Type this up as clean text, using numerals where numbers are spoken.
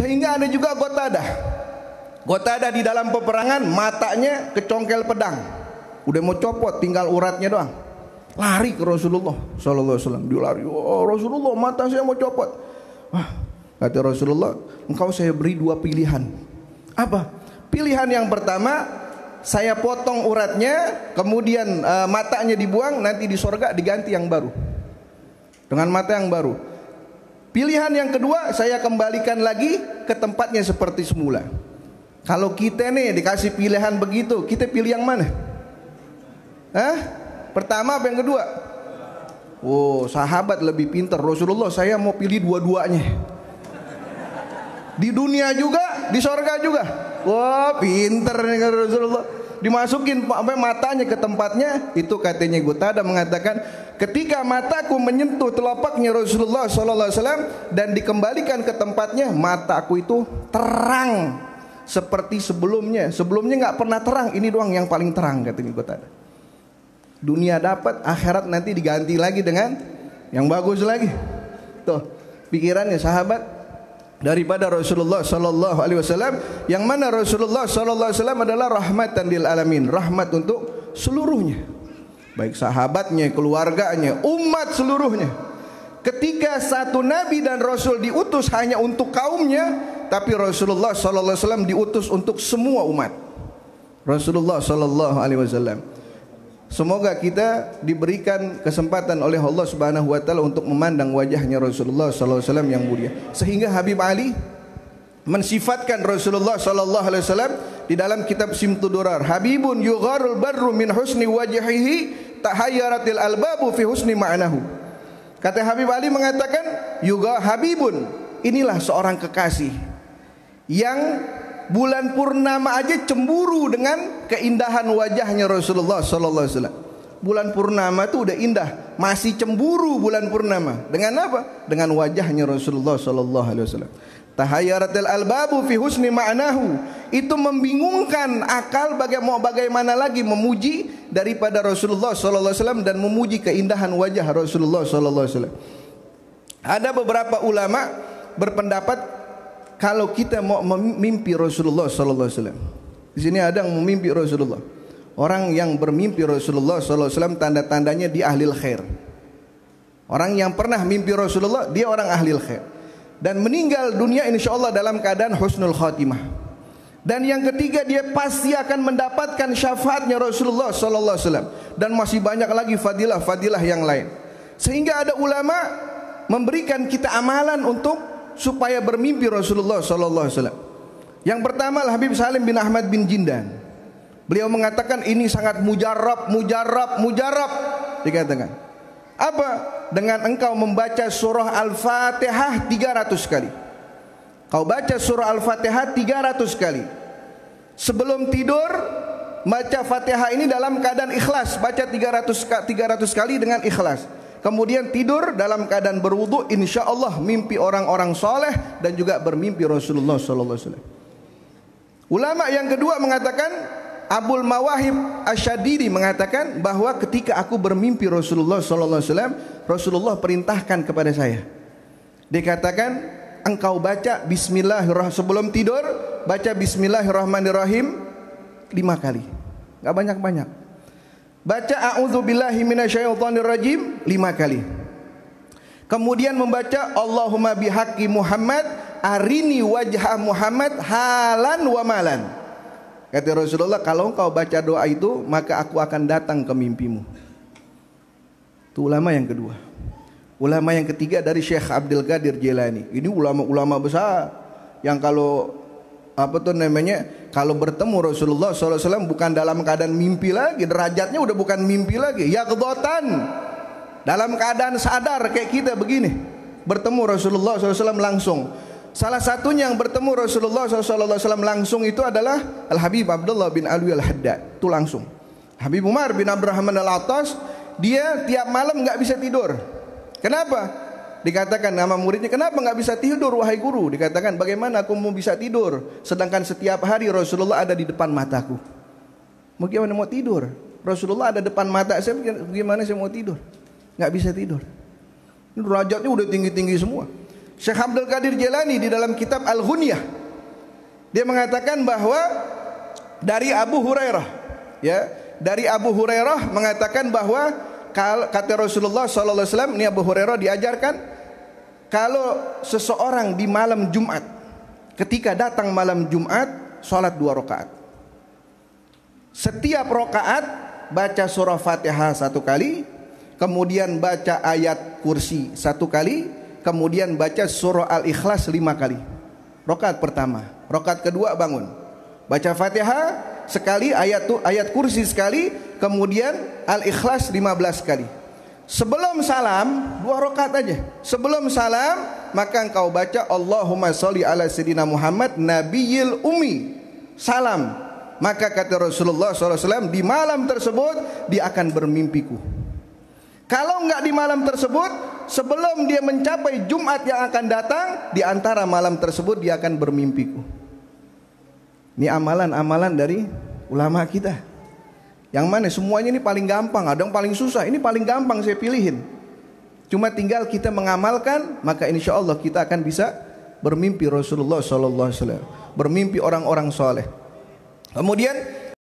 Sehingga ada juga Qatadah. Qatadah di dalam peperangan matanya kecongkel pedang. Udah mau copot, tinggal uratnya doang. Lari ke Rasulullah sallallahu alaihi wasallam. Dia lari, "Oh Rasulullah, mata saya mau copot." Wah, kata Rasulullah, "Engkau saya beri dua pilihan." Apa? Pilihan yang pertama, saya potong uratnya, kemudian matanya dibuang, nanti di sorga diganti yang baru, dengan mata yang baru. Pilihan yang kedua, saya kembalikan lagi ke tempatnya seperti semula. Kalau kita nih dikasih pilihan begitu, kita pilih yang mana? Pertama apa yang kedua? Oh, sahabat lebih pintar. Rasulullah, saya mau pilih dua-duanya. Di dunia juga, di sorga juga. Wah, pintar nih Rasulullah. Dimasukin matanya ke tempatnya. Itu katanya Qatadah mengatakan, ketika mataku menyentuh telapaknya Rasulullah sallallahu alaihi wasallam dan dikembalikan ke tempatnya, mataku itu terang seperti sebelumnya. Sebelumnya nggak pernah terang, ini doang yang paling terang katanya Qatadah. Dunia dapat, akhirat nanti diganti lagi dengan yang bagus lagi. Tuh, pikirannya sahabat daripada Rasulullah sallallahu alaihi wasallam, yang mana Rasulullah sallallahu alaihi wasallam adalah rahmatan lil alamin, rahmat untuk seluruhnya, baik sahabatnya, keluarganya, umat seluruhnya. Ketika satu nabi dan rasul diutus hanya untuk kaumnya, tapi Rasulullah sallallahu alaihi wasallam diutus untuk semua umat. Rasulullah sallallahu alaihi wasallam. Semoga kita diberikan kesempatan oleh Allah Subhanahu wa taala untuk memandang wajahnya Rasulullah sallallahu alaihi wasallam yang mulia. Sehingga Habib Ali mensifatkan Rasulullah sallallahu alaihi wasallam di dalam kitab Simtud Durar, Habibun yugharul barru min husni wajhihi tahayyaratil albabu fi husni ma'nahu. Kata Habib Ali mengatakan, Habibun, inilah seorang kekasih yang bulan purnama aja cemburu dengan keindahan wajahnya Rasulullah sallallahu alaihi wasallam. Bulan purnama itu udah indah, masih cemburu bulan purnama. Dengan apa? Dengan wajahnya Rasulullah sallallahu alaihi wasallam. Tahayyaratil albabu fi husni ma'nahu. Itu membingungkan akal bagaimana lagi memuji daripada Rasulullah sallallahu alaihi wasallam dan memuji keindahan wajah Rasulullah sallallahu alaihi wasallam. Ada beberapa ulama berpendapat kalau kita mau memimpi Rasulullah sallallahu alaihi wasallam. Di sini ada yang memimpi Rasulullah. Orang yang bermimpi Rasulullah sallallahu alaihi wasallam tanda-tandanya dia ahlil khair. Orang yang pernah mimpi Rasulullah dia orang ahlil khair dan meninggal dunia insyaallah dalam keadaan husnul khatimah. Dan yang ketiga, dia pasti akan mendapatkan syafaatnya Rasulullah sallallahu alaihi wasallam dan masih banyak lagi fadilah-fadilah yang lain. Sehingga ada ulama memberikan kita amalan untuk supaya bermimpi Rasulullah sallallahu alaihi wasallam. Yang pertama Habib Salim bin Ahmad bin Jindan. Beliau mengatakan ini sangat mujarab dikatakan. Apa? Dengan engkau membaca surah Al-Fatihah 300 kali. Kau baca surah Al-Fatihah 300 kali. Sebelum tidur baca Fatihah ini dalam keadaan ikhlas, baca 300 kali dengan ikhlas. Kemudian tidur dalam keadaan berwudu, insya Allah mimpi orang-orang soleh dan juga bermimpi Rasulullah sallallahu alaihi wasallam. Ulama yang kedua mengatakan, Abul Mawahib Asyadidi mengatakan bahwa ketika aku bermimpi Rasulullah sallallahu alaihi wasallam, Rasulullah perintahkan kepada saya. Dikatakan engkau baca bismillahirrahmanirrahim sebelum tidur, baca bismillahirrahmanirrahim 5 kali. Enggak banyak-banyak. Baca a'udzubillahi minasyaitonirrajim 5 kali. Kemudian membaca Allahumma bihaqqi Muhammad arini wajha Muhammad halan wa malan. Kata Rasulullah, kalau engkau baca doa itu maka aku akan datang ke mimpimu. Itu ulama yang kedua. Ulama yang ketiga dari Syekh Abdul Qadir Jilani. Ini ulama-ulama besar yang kalau kalau bertemu Rasulullah SAW bukan dalam keadaan mimpi lagi, derajatnya udah bukan mimpi lagi, yaqdhatan, dalam keadaan sadar kayak kita begini, bertemu Rasulullah SAW langsung. Salah satunya yang bertemu Rasulullah SAW langsung itu adalah Al-Habib Abdullah bin Alwi Al-Haddad, itu langsung. Habib Umar bin Abdurrahman Al-Attas, dia tiap malam nggak bisa tidur. Kenapa? Dikatakan nama muridnya, kenapa nggak bisa tidur wahai guru? Dikatakan, bagaimana aku mau bisa tidur sedangkan setiap hari Rasulullah ada di depan mataku. Bagaimana mau tidur? Rasulullah ada depan mata saya, bagaimana saya mau tidur? Nggak bisa tidur. Derajatnya udah tinggi-tinggi semua. Syekh Abdul Qadir Jailani di dalam kitab Al-Ghunyah, dia mengatakan bahwa dari Abu Hurairah, ya, dari Abu Hurairah mengatakan bahwa kata Rasulullah sallallahu alaihi wasallam, ini Abu Hurairah diajarkan, kalau seseorang di malam Jumat, ketika datang malam Jumat, sholat 2 rakaat. Setiap rakaat baca surah Fatihah 1 kali, kemudian baca ayat kursi 1 kali, kemudian baca surah Al-Ikhlas 5 kali. Rakaat pertama. Rakaat kedua bangun, baca Fatihah sekali, ayat kursi sekali, kemudian Al-Ikhlas 15 kali. Sebelum salam 2 rakaat aja. Sebelum salam maka engkau baca Allahumma sholli ala sayyidina Muhammad nabiyil ummi. Salam. Maka kata Rasulullah SAW, di malam tersebut dia akan bermimpiku. Kalau enggak di malam tersebut, sebelum dia mencapai Jumat yang akan datang, di antara malam tersebut dia akan bermimpiku. Ini amalan-amalan dari ulama kita. Yang mana semuanya ini paling gampang, ada yang paling susah. Ini paling gampang saya pilihin. Cuma tinggal kita mengamalkan, maka insya Allah kita akan bisa bermimpi Rasulullah SAW, bermimpi orang-orang soleh. Kemudian